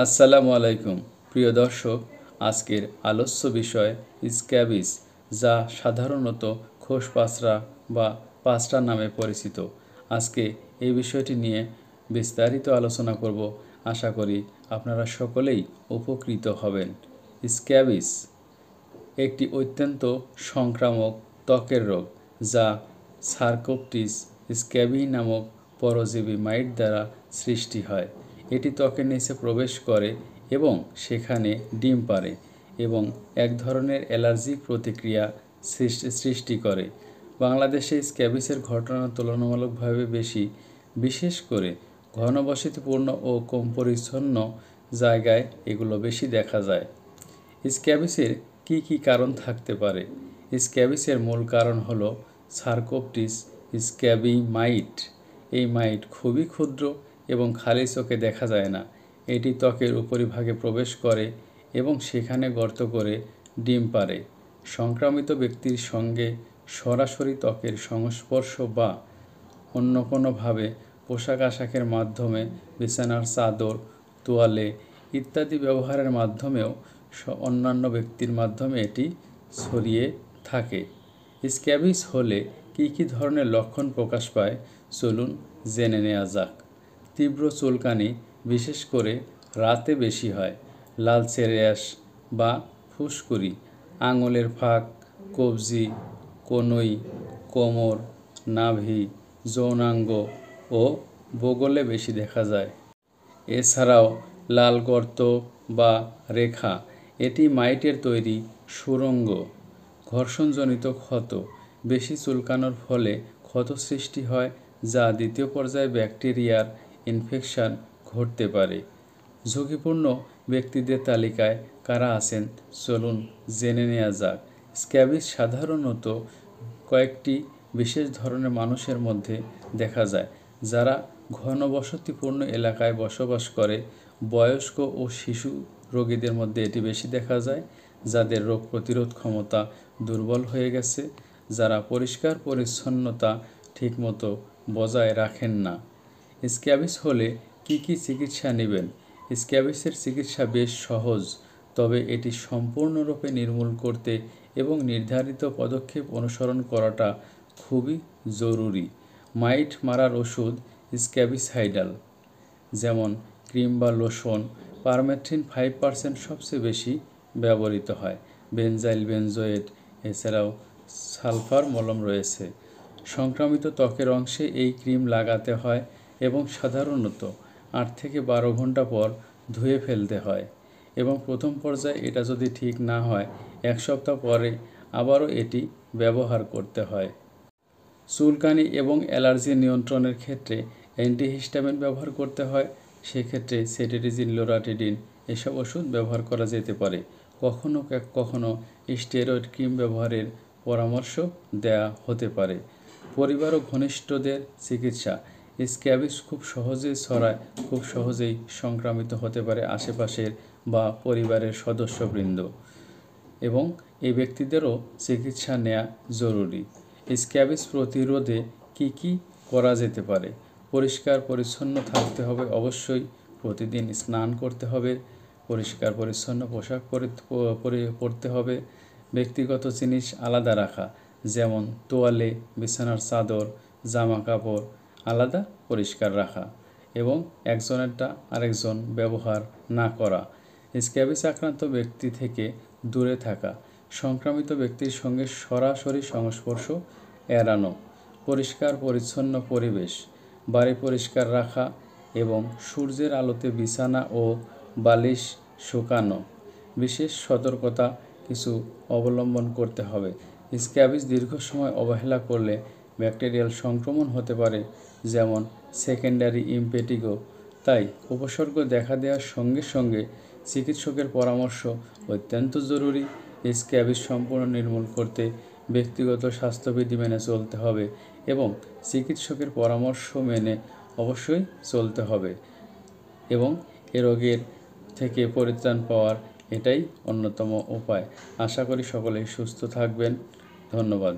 আসসালামু আলাইকুম প্রিয় দর্শক, আজকের আলোচ্য বিষয় স্ক্যাবিস, যা সাধারণত খোসপাঁচড়া বা পাঁচড়া নামে পরিচিত। আজকে এই বিষয়টি নিয়ে বিস্তারিত আলোচনা করব। আশা করি আপনারা সকলেই উপকৃত হবেন। স্ক্যাবিস একটি অত্যন্ত সংক্রামক ত্বকের রোগ, যা সারকোপটিস স্ক্যাবি নামক পরজীবী মাইট দ্বারা সৃষ্টি হয়। এটি ত্বকের নিচে প্রবেশ করে এবং সেখানে ডিম পাড়ে এবং এক ধরনের অ্যালার্জিক প্রতিক্রিয়া সৃষ্টি করে। বাংলাদেশে স্ক্যাবিসের ঘটনা তুলনামূলকভাবে বেশি, বিশেষ করে ঘনবসতিপূর্ণ ও কম পরিচ্ছন্ন জায়গায় এগুলো বেশি দেখা যায়। স্ক্যাবিসের কী কী কারণ থাকতে পারে? স্ক্যাবিসের মূল কারণ হলো সারকোপটিস স্ক্যাবি মাইট। এই মাইট খুবই ক্ষুদ্র এবং খালি চোখে দেখা যায় না। এটি ত্বকের উপরিভাগে প্রবেশ করে এবং সেখানে গর্ত করে ডিম পাড়ে। সংক্রামিত ব্যক্তির সঙ্গে সরাসরি ত্বকের সংস্পর্শ বা অন্য কোনোভাবে পোশাক আশাকের মাধ্যমে, বিছানার চাদর, তোয়ালে ইত্যাদি ব্যবহারের মাধ্যমেও অন্যান্য ব্যক্তির মাধ্যমে এটি ছড়িয়ে থাকে। স্ক্যাবিস হলে কী কী ধরনের লক্ষণ প্রকাশ পায়, চলুন জেনে নেওয়া যাক। তীব্র চুলকানি, বিশেষ করে রাতে বেশি হয়। লালচে র্যাশ বা ফুসকুড়ি, আঙুলের ফাঁক, কবজি, কনুই, কোমর, নাভি, যৌনাঙ্গ ও বগলে বেশি দেখা যায়। এছাড়াও লাল গর্ত বা রেখা, এটি মাইটের তৈরি সুড়ঙ্গ। ঘর্ষণজনিত ক্ষত, বেশি চুলকানোর ফলে ক্ষত সৃষ্টি হয়, যা দ্বিতীয় পর্যায়ে ব্যাকটেরিয়ার ইনফেকশন ঘটতে পারে। ঝুঁকিপূর্ণ ব্যক্তিদের তালিকায় কারা আছেন, চলুন জেনে নেওয়া যাক। স্ক্যাবিস সাধারণত কয়েকটি বিশেষ ধরনের মানুষের মধ্যে দেখা যায়, যারা ঘনবসতিপূর্ণ এলাকায় বসবাস করে। বয়স্ক ও শিশু রোগীদের মধ্যে এটি বেশি দেখা যায়, যাদের রোগ প্রতিরোধ ক্ষমতা দুর্বল হয়ে গেছে, যারা পরিষ্কার পরিচ্ছন্নতা ঠিকমতো বজায় রাখেন না। স্ক্যাবিস হলে কী কী চিকিৎসা নেবেন? স্ক্যাবিসের চিকিৎসা বেশ সহজ, তবে এটি সম্পূর্ণরূপে নির্মূল করতে এবং নির্ধারিত পদক্ষেপ অনুসরণ করাটা খুবই জরুরি। মাইট মারার ওষুধ স্ক্যাবিসাইডাল, যেমন ক্রিম বা লোশন। পারমেথ্রিন 5% সবচেয়ে বেশি ব্যবহৃত হয়। বেনজাইল বেনজোয়েট, এছাড়াও সালফার মলম রয়েছে। সংক্রামিত ত্বকের অংশে এই ক্রিম লাগাতে হয় এবং সাধারণত 8 থেকে 12 ঘন্টা পর ধুয়ে ফেলতে হয় এবং প্রথম পর্যায়ে এটা যদি ঠিক না হয় 1 সপ্তাহ পরে আবারও এটি ব্যবহার করতে হয়। চুলকানি এবং অ্যালার্জি নিয়ন্ত্রণের ক্ষেত্রে অ্যান্টিহিস্টামিন ব্যবহার করতে হয়। সেক্ষেত্রে সেটেরিজিন, লোরাটিডিন এসব ওষুধ ব্যবহার করা যেতে পারে। কখনো কখনো স্টেরয়েড ক্রিম ব্যবহারের পরামর্শ দেওয়া হতে পারে। পরিবার ও ঘনিষ্ঠদের চিকিৎসা। স্ক্যাবিস খুব সহজেই ছড়ায়, খুব সহজেই সংক্রামিত হতে পারে আশেপাশের বা পরিবারের সদস্যবৃন্দ, এবং এই ব্যক্তিদেরও চিকিৎসা নেওয়া জরুরি। স্ক্যাবিস প্রতিরোধে কী কী করা যেতে পারে? পরিষ্কার পরিচ্ছন্ন থাকতে হবে অবশ্যই। প্রতিদিন স্নান করতে হবে। পরিষ্কার পরিচ্ছন্ন পোশাক পরতে হবে। ব্যক্তিগত জিনিস আলাদা রাখা, যেমন তোয়ালে, বিছানার চাদর, জামা কাপড় আলাদা পরিষ্কার রাখা এবং একজনেরটা আরেকজন ব্যবহার না করা। স্ক্যাবিস আক্রান্ত ব্যক্তি থেকে দূরে থাকা। সংক্রামিত ব্যক্তির সঙ্গে সরাসরি সংস্পর্শ এড়ানো। পরিষ্কার পরিচ্ছন্ন পরিবেশ, বাড়ি পরিষ্কার রাখা এবং সূর্যের আলোতে বিছানা ও বালিশ শুকানো। বিশেষ সতর্কতা কিছু অবলম্বন করতে হবে। স্ক্যাবিস দীর্ঘ সময় অবহেলা করলে ব্যাকটেরিয়াল সংক্রমণ হতে পারে, যেমন সেকেন্ডারি ইমপেটিগো। তাই উপসর্গ দেখা দেওয়ার সঙ্গে সঙ্গে চিকিৎসকের পরামর্শ অত্যন্ত জরুরি। স্ক্যাবিস সম্পূর্ণ নির্মূল করতে ব্যক্তিগত স্বাস্থ্যবিধি মেনে চলতে হবে এবং চিকিৎসকের পরামর্শ মেনে অবশ্যই চলতে হবে, এবং এ রোগের থেকে পরিত্রাণ পাওয়ার এটাই অন্যতম উপায়। আশা করি সকলেই সুস্থ থাকবেন। ধন্যবাদ।